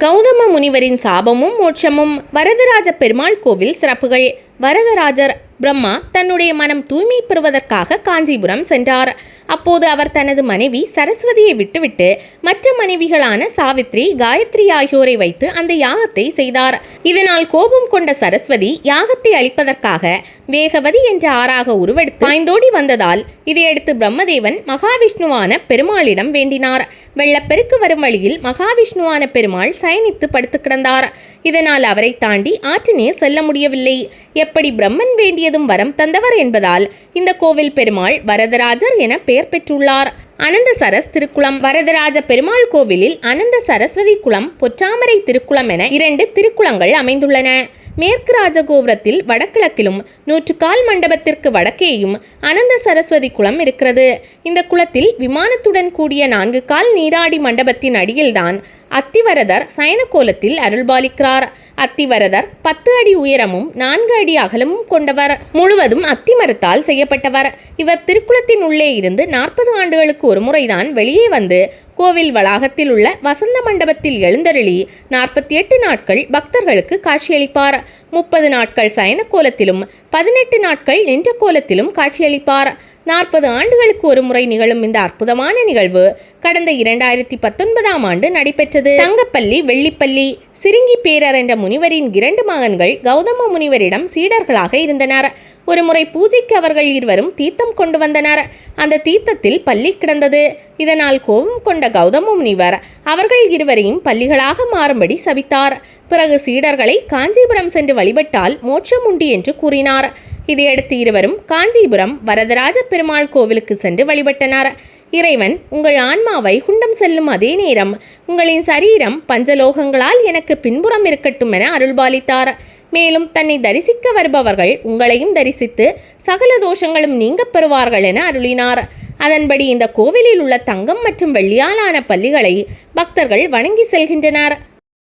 கௌதம முனிவரின் சாபமும் மோட்சமும். வரதராஜ பெருமாள் கோவில் சிறப்புகள். வரதராஜர் பிரம்மா தன்னுடைய மனம் தூய்மை பெறுவதற்காக காஞ்சிபுரம் சென்றார். அப்போது அவர் தனது மனைவி சரஸ்வதியை விட்டுவிட்டு மற்ற மனைவிகளான சாவித்ரி, காயத்ரி ஆகியோரை வைத்து அந்த யாகத்தை செய்தார். இதனால் கோபம் கொண்ட சரஸ்வதி யாகத்தை அழிப்பதற்காக வேகவதி என்ற ஆறாக உருவெடுத்து பாய்ந்தோடி வந்ததால் இதையடுத்து பிரம்மதேவன் மகாவிஷ்ணுவான பெருமாளிடம் வேண்டினார். வெள்ளப்பெருக்கு வரும் வழியில் மகாவிஷ்ணுவான பெருமாள் சயனித்து படுத்து கிடந்தார். இதனால் அவரை தாண்டி ஆற்றினே செல்ல முடியவில்லை. எப்படி பிரம்மன் வேண்டியதும் வரம் தந்தவர் என்பதால் இந்த கோவில் பெருமாள் வரதராஜர் என பெயர் பெற்றுள்ளார். அனந்த சரஸ் திருக்குளம். வரதராஜ பெருமாள் கோவிலில் அனந்த சரஸ்வதி குளம், பொற்றாமரை திருக்குளம் என 2 திருக்குளங்கள் அமைந்துள்ளன. மேற்கு ராஜகோபுரத்தில் வடகிழக்கிலும் 100 கால் மண்டபத்திற்கு வடக்கேயும் அனந்த சரஸ்வதி குளம் இருக்கிறது. இந்த குளத்தில் விமானத்துடன் கூடிய 4 கால் நீராடி மண்டபத்தின் அடியில்தான் அத்திவரதர் சயன கோலத்தில் அருள்பாலிக்கிறார். அத்திவரதர் 10 அடி உயரமும் 4 அடி அகலமும் கொண்டவர். முழுவதும் அத்தி மரத்தால் செய்யப்பட்டவர். இவர் திருக்குளத்தின் உள்ளே இருந்து 40 ஆண்டுகளுக்கு ஒரு முறைதான் வெளியே வந்து கோவில் வளாகத்தில் உள்ள வசந்த மண்டபத்தில் எழுந்தருளி 48 நாட்கள் பக்தர்களுக்கு காட்சியளிப்பார். 30 நாட்கள் சயன கோலத்திலும் 18 நாட்கள் நின்ற கோலத்திலும் காட்சியளிப்பார். 40 ஆண்டுகளுக்கு ஒரு முறை நிகழும் இந்த அற்புதமான நிகழ்வு கடந்த 2019ஆம் ஆண்டு நடைபெற்றது. தங்கப்பள்ளி, வெள்ளிப்பள்ளி. சிருங்கி பேரர் என்ற முனிவரின் 2 மகன்கள் கௌதம முனிவரிடம் சீடர்களாக இருந்தனர். ஒரு முறை பூஜைக்கு அவர்கள் இருவரும் தீர்த்தம் கொண்டு வந்தனர். அந்த தீர்த்தத்தில் பள்ளி கிடந்தது. இதனால் கோபம் கொண்ட கௌதம முனிவர் அவர்கள் இருவரையும் பள்ளிகளாக மாறும்படி சபித்தார். பிறகு சீடர்களை காஞ்சிபுரம் சென்று வழிபட்டால் மோட்சம் உண்டு என்று கூறினார். இதையடுத்து இருவரும் காஞ்சிபுரம் வரதராஜ பெருமாள் கோவிலுக்கு சென்று வழிபட்டனர். இறைவன், உங்கள் ஆன்மா வைகுண்டம் செல்லும் அதே நேரம் உங்களின் சரீரம் பஞ்சலோகங்களால் எனக்கு பின்புறம் இருக்கட்டும் என அருள்பாலித்தார். மேலும் தன்னை தரிசிக்க வருபவர்கள் உங்களையும் தரிசித்து சகல தோஷங்களும் நீங்க பெறுவார்கள் என அருளினார். அதன்படி இந்த கோவிலில் உள்ள தங்கம் மற்றும் வெள்ளியாலான பள்ளிகளை பக்தர்கள் வணங்கி செல்கின்றனர்.